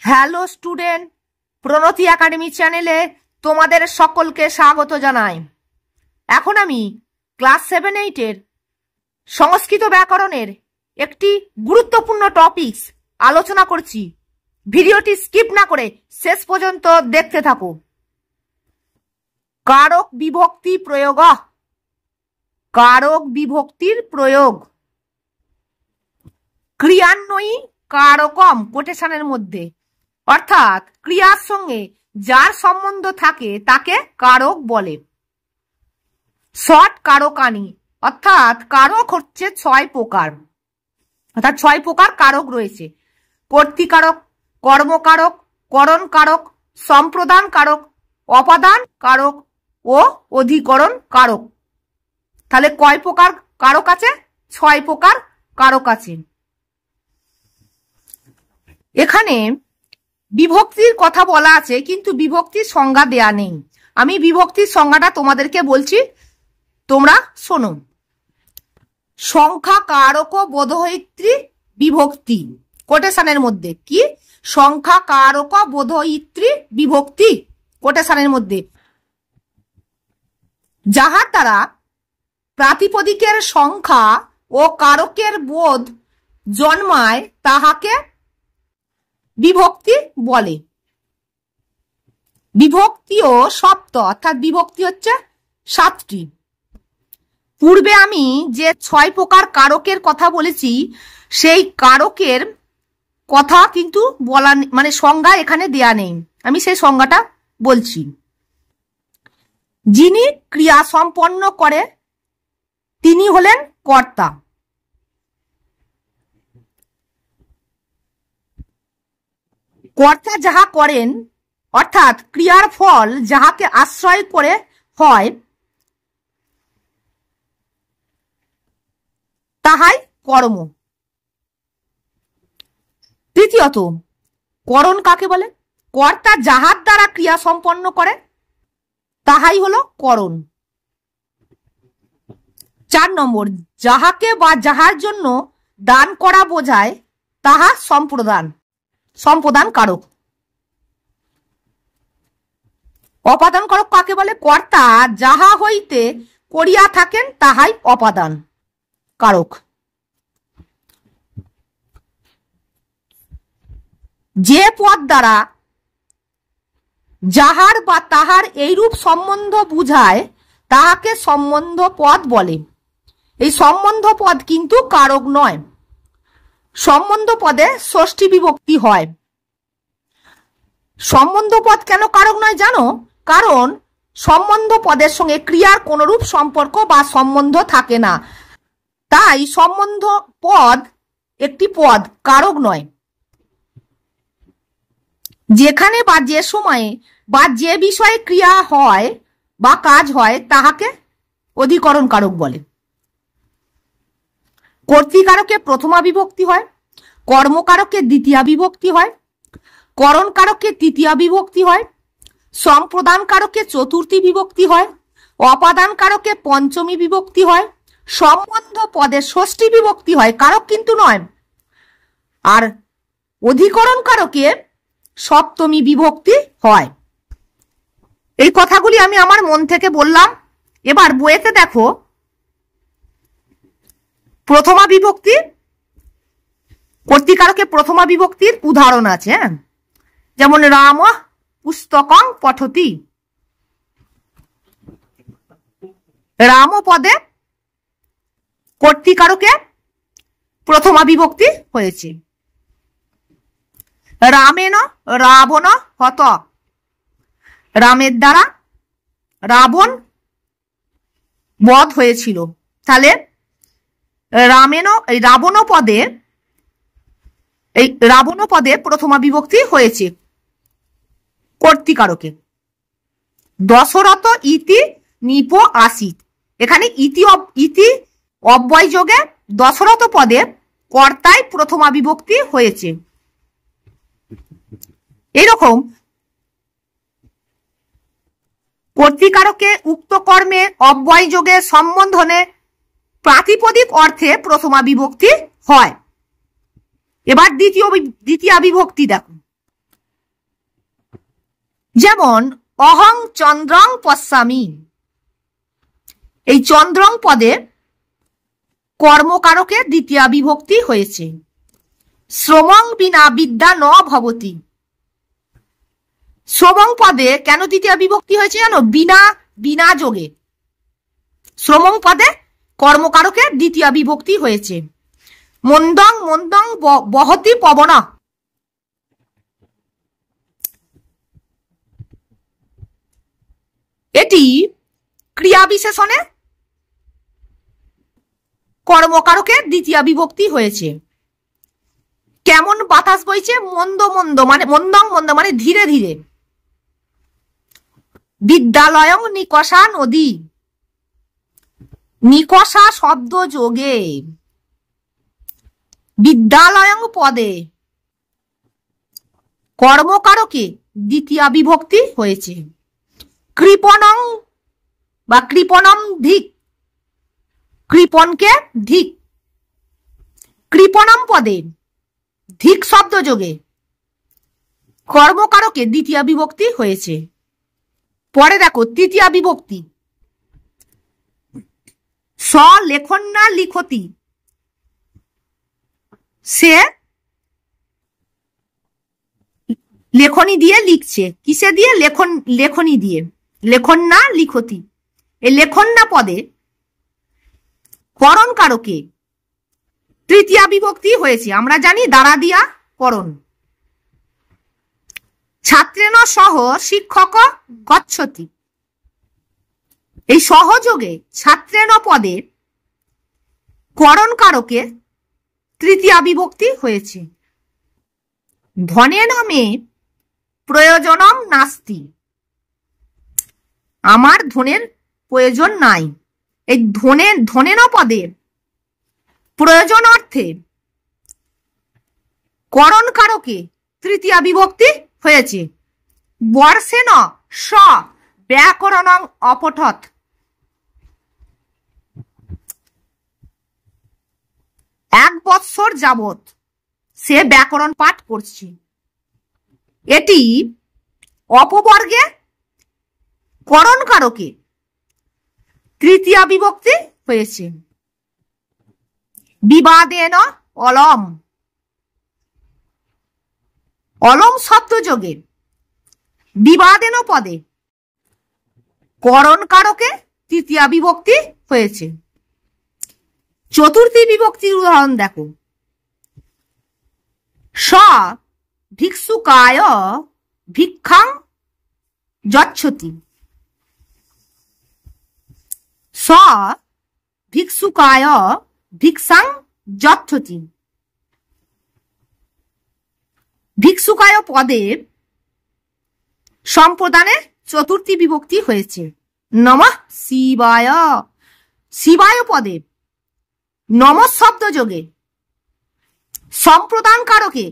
Hello student, প্রণতি academy চ্যানেলে তোমাদের সকলকে স্বাগত জানাই। এখন আমি ক্লাস 7-8 সংস্কৃত ব্যাকরণের একটি গুরুত্বপূর্ণ টপিকস আলোচনা করছি। ভিডিওটি স্কিপ না করে শেষ পর্যন্ত দেখতে থাকো। কারক বিভক্তি প্রয়োগ। কারক বিভক্তির প্রয়োগ। ক্রিয়ান্বয়ী কারকম কোটেশনের মধ্যে, অর্থাৎ ক্রিয়ার সঙ্গে যার সম্বন্ধ থাকে তাকে কারক বলে। শর্ট কারকানি, অর্থাৎ কারক হচ্ছে 6 প্রকার, অর্থাৎ 6 প্রকার কারক রয়েছে। কর্তৃকারক, কর্মকারক, করণ কারক, সম্প্রদান কারক, অপাদান কারক ও অধিকরণ কারক। তাহলে কয় প্রকার কারক আছে? 6 প্রকার কারক আছে। এখানে বিভক্তির কথা বলা আছে, কিন্তু বিভক্তির সংজ্ঞা দেয়া নেই। আমি বিভক্তির সংজ্ঞাটা তোমাদেরকে বলছি, তোমরা শোনো। সংখ্যা কারক বোধয়িত্রী বিভক্তি কোটেশনের মধ্যে কি? সংখ্যা কারক বোধয়িত্রী বিভক্তি কোটেশনের মধ্যে যাহার দ্বারা প্রাতিপদিকের সংখ্যা ও কারকের বোধ জন্মায় তাহাকে বিভক্তি বলে। বিভক্তিও সপ্ত, অর্থাৎ বিভক্তি হচ্ছে 7টি। পূর্বে আমি যে 6 প্রকার কারকের কথা বলেছি, সেই কারকের কথা কিন্তু বলা, মানে সংজ্ঞা এখানে দেয়া নেই। আমি সেই সংজ্ঞাটা বলছি। যিনি ক্রিয়া সম্পন্ন করে তিনি হলেন কর্তা। কর্তা যাহা করেন, অর্থাৎ ক্রিয়ার ফল যাহাকে আশ্রয় করে হয় তাহাই কর্ম। তৃতীয়ত, করণ কাকে বলে? কর্তা যাহার দ্বারা ক্রিয়া সম্পন্ন করে তাহাই হলো করণ। 4 নম্বর, যাহাকে বা যাহার জন্য দান করা বোঝায় তাহা সম্প্রদান, সম্প্রদান কারক। অপাদান কারক কাকে বলে? কর্তা যাহা হইতে করিয়া থাকেন তাহাই অপাদান কারক। যে পদ দ্বারা যাহার বা তাহার এইরূপ সম্বন্ধ বুঝায় তাহাকে সম্বন্ধ পদ বলে। এই সম্বন্ধ পদ কিন্তু কারক নয়। সম্বন্ধ পদে ষষ্ঠী বিভক্তি হয়। সম্বন্ধ পদ কেন কারক নয় জানো? কারণ সম্বন্ধ পদের সঙ্গে ক্রিয়ার কোনরূপ সম্পর্ক বা সম্বন্ধ থাকে না, তাই সম্বন্ধ পদ একটি পদ, কারক নয়। যেখানে বা যে সময়ে বা যে বিষয়ে ক্রিয়া হয় বা কাজ হয় তাহাকে অধিকরণ কারক বলে। কর্তৃকারকে প্রথমা বিভক্তি হয়, কর্মকারকে দ্বিতীয়া বিভক্তি হয়, করণ কারকে তৃতীয়া বিভক্তি হয়, সম্প্রদান কারকে চতুর্থী বিভক্তি হয়, অপাদান কারকে পঞ্চমী বিভক্তি হয়, সম্বন্ধ পদে ষষ্ঠী বিভক্তি হয়, কারক কিন্তু নয়, আর অধিকরণ কারকে সপ্তমী বিভক্তি হয়। এই কথাগুলি আমি আমার মন থেকে বললাম। এবার বইয়েতে দেখো প্রথমা বিভক্তি, কর্তৃকারকে প্রথমা বিভক্তির উদাহরণ আছে। যেমন রাম পুস্তকং পঠতি, রাম পদে কর্তৃকারকে প্রথমা বিভক্তি হয়েছে। রামেন রাবণ হত, রামের দ্বারা রাবণ বধ হয়েছিল। তাহলে রাবণ পদে প্রথমা বিভক্তি হয়েছে কর্তৃকারকে। দশরথ ইতি নিপ আসিত, এখানে ইতি অব্যয় যোগে দশরথ পদে কর্তায় প্রথমা বিভক্তি হয়েছে। এরকম কর্তৃকারকে উক্ত কর্মে অব্যয় যোগে সম্বন্ধনে প্রাতিপদিক অর্থে প্রথমা বিভক্তি হয়। এবার দ্বিতীয়া বিভক্তি দেখো। যেমন অহং চন্দ্রং পশ্যামি, এই চন্দ্রং পদে কর্মকারকের দ্বিতীয়া বিভক্তি হয়েছে। শ্রমং বিনা বিদ্যা ন ভবতি, শ্রমং পদে কেন দ্বিতীয়া বিভক্তি হয়েছে জানো? বিনা, বিনা যোগে শ্রমং পদে কর্মকারকের দ্বিতীয়া বিভক্তি হয়েছে। মন্দং মন্দং বহতি পবন, এটি ক্রিয়া বিশেষণে কর্মকারকের দ্বিতীয়া বিভক্তি হয়েছে। কেমন বাতাস বইছে? মন্দ মন্দ মানে মন্দং মন্দ মানে ধীরে ধীরে। বিদ্যালয়ং নিকষা নদী, নিকষা শব্দ যোগে বিদ্যালয়ং পদে কর্মকারকে দ্বিতীয়া বিভক্তি হয়েছে। কৃপণং বা কৃপণম ধিক, কৃপণকে ধিক, কৃপণম পদে ধিক শব্দ যোগে কর্মকারকে দ্বিতীয়া বিভক্তি হয়েছে। পরে দেখো তৃতীয়া বিভক্তি, স লেখন না লিখতি, সে লেখনি দিয়ে লিখছে। কিসে দিয়ে? লেখনি দিয়ে। লেখন না লিখতি, এই লেখন না পদে করণ কারকে তৃতীয়া বিভক্তি হয়েছে। আমরা জানি দ্বারা দিয়া করণ। ছাত্রেন সহ শিক্ষক গচ্ছতি, এই সহযোগে ছাত্রেন পদে করণ কারকে তৃতীয়া বিভক্তি হয়েছে। ধনে নামে প্রয়োজনম নাস্তি, আমার ধনের প্রয়োজন নাই। এই ধনেন পদে প্রয়োজন অর্থে করণ কারকে তৃতীয়া বিভক্তি হয়েছে। বর্ষেন স ব্যাকরণং অপঠৎ, এক বৎসর যাবৎ সে ব্যাকরণ পাঠ করছে। এটি অপবর্গে করণ কারকে তৃতীয়া বিভক্তি হয়েছে। বিবাদেন অলম, অলম শব্দ যোগে বিবাদেন পদে করণ কারকে তৃতীয়া বিভক্তি হয়েছে। চতুর্থী বিভক্তির উদাহরণ দেখো। স ভিক্ষুকায় ভিক্ষাং যচ্ছতি, স ভিক্ষুকায় ভিক্ষাং যচ্ছতি, ভিক্ষুকায় পদে সম্প্রদানে চতুর্থী বিভক্তি হয়েছে। নমঃ শিবায়, শিবায় পদে নম শব্দ যোগে সম্প্রদান কারকে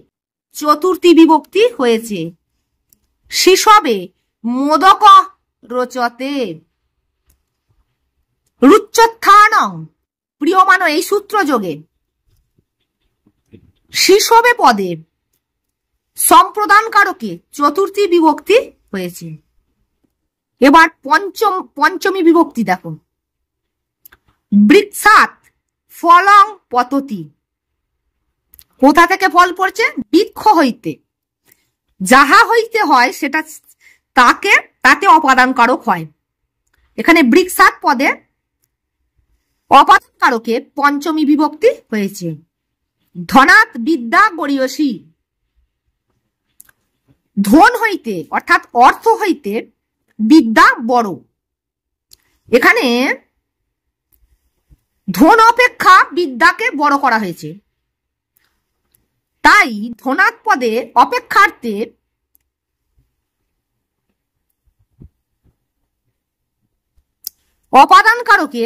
চতুর্থী বিভক্তি হয়েছে। শিশবে মোদক রোচতে, রুচ্চত্থানং প্রিয়মান, এই সূত্র যোগে শিশবে পদে সম্প্রদান কারকে চতুর্থী বিভক্তি হয়েছে। এবার পঞ্চমী বিভক্তি দেখো। বৃক্ষাৎ ফলং পততি, কোথা থেকে ফল পড়ছে? বৃক্ষ হইতে। যাহা হইতে হয় সেটা তাতে অপাদান কারক হয়। এখানে বৃক্ষাৎ পদে অপাদান কারকে পঞ্চমী বিভক্তি হয়েছে। ধনাৎ বিদ্যা গড়িয়সী, ধন হইতে অর্থাৎ অর্থ হইতে বিদ্যা বড়। এখানে ধন অপেক্ষা বিদ্যাকে বড় করা হয়েছে, তাই ধনাৎ পদে অপেক্ষার্থে অপাদান কারকে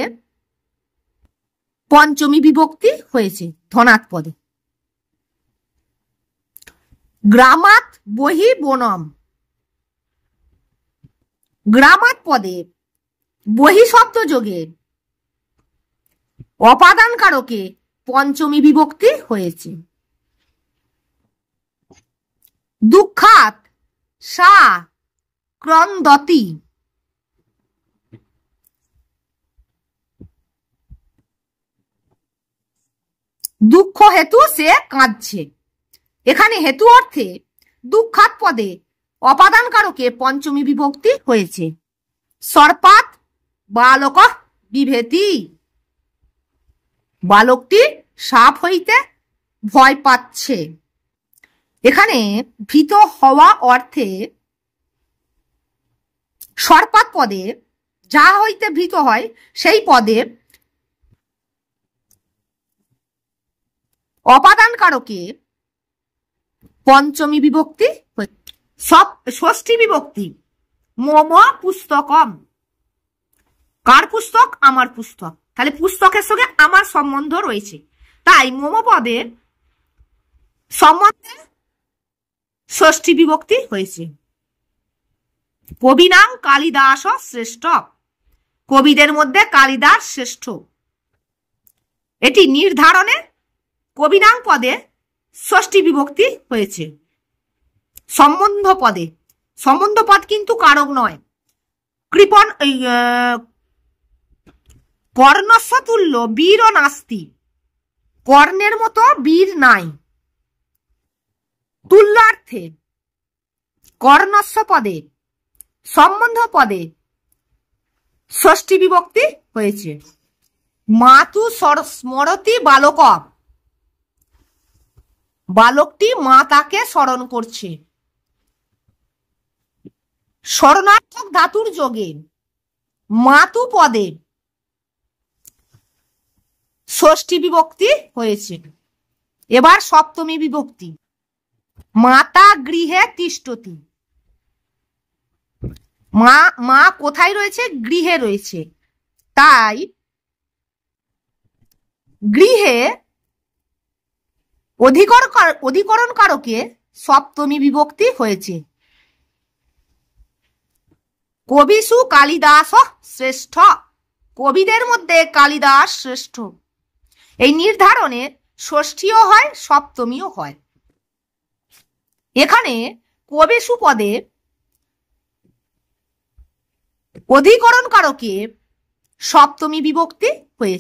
পঞ্চমী বিভক্তি হয়েছে ধনাৎ পদে। গ্রামাৎ বহি বনম, গ্রামাৎ পদে বহি শব্দ যোগে অপাদান কারকে পঞ্চমী বিভক্তি হয়েছে। দুঃখাত সা ক্রন্দতি। দুঃখ হেতু সে কাঁদছে। এখানে হেতু অর্থে দুঃখাত পদে অপাদান কারকে পঞ্চমী বিভক্তি হয়েছে। সর্পাত বালক বিভেতি। বালকটি সাপ হইতে ভয় পাচ্ছে। এখানে ভীত হওয়া অর্থে সর্পাত পদে যা হইতে ভীত হয় সেই পদে অপাদান কারকে পঞ্চমী বিভক্তি। সব ষষ্ঠী বিভক্তি। মম পুস্তকম। কার পুস্তক? আমার পুস্তক। তাহলে পুস্তকের সঙ্গে আমার সম্বন্ধ রয়েছে, তাই মম পদের সম্বন্ধে ষষ্ঠী বিভক্তি হয়েছে। কবিনাং কালিদাস শ্রেষ্ঠ। কবিদের মধ্যে কালিদাস শ্রেষ্ঠ। এটি নির্ধারণে কবিনাং পদে ষষ্ঠী বিভক্তি হয়েছে। সম্বন্ধ পদে, সম্বন্ধ পদ কিন্তু কারক নয়। কৃপণ কর্ণস্য তুল্য বীর নাস্তি। কর্ণের মতো বীর নাই। তুল্যার্থে কর্ণস্য পদে সম্বন্ধ পদে ষষ্ঠী বিভক্তি হয়েছে। মাতু স্মরতি বালক। বালকটি মাতাকে স্মরণ করছে। স্মরণার্থক ধাতুর যোগে মাতু পদে ষষ্ঠী বিভক্তি হয়েছে। এবার সপ্তমী বিভক্তি। মাতা গৃহে তিষ্ঠতি। মা কোথায় রয়েছে? গৃহে রয়েছে। তাই গৃহে অধিকরণ কারকে সপ্তমী বিভক্তি হয়েছে। কবিষু কালিদাস শ্রেষ্ঠ। কবিদের মধ্যে কালিদাস শ্রেষ্ঠ। এই নির্ধারণে ষষ্ঠীও হয় সপ্তমীও হয়। এখানে কবিষু পদে অধিকরণ কারকে সপ্তমী বিভক্তি হয়েছে।